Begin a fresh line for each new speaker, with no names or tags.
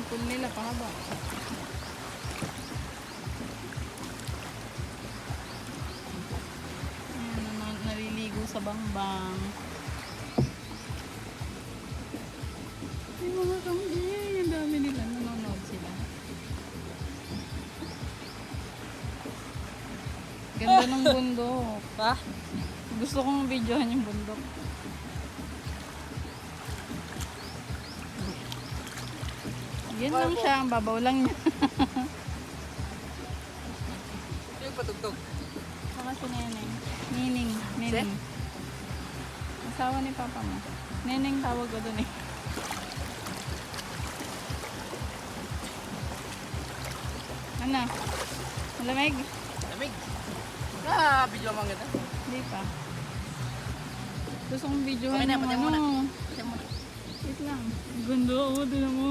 pool nila pahaba. Ayan, naliligo sa bangbang. Ay, mga kambing. Ang dami nila. Nanonood sila. Ganda ng bundok.
Pa?
Gusto kong videohan yung bundok. Yan lang siya. Ang babaw lang niya.
Yung patugtog.
Saka si Neneng. Nining. Nining. Asawa ni Papa mo. Neneng tawag ko dun eh. Ano? Malamig?
Lamig. Ah, video mo ganda.
Hindi pa. Gusto kong videohan
Okay na,
yung
patay muna.
ano.
Patay muna.
Wait lang. Ganda ako. Tignan mo.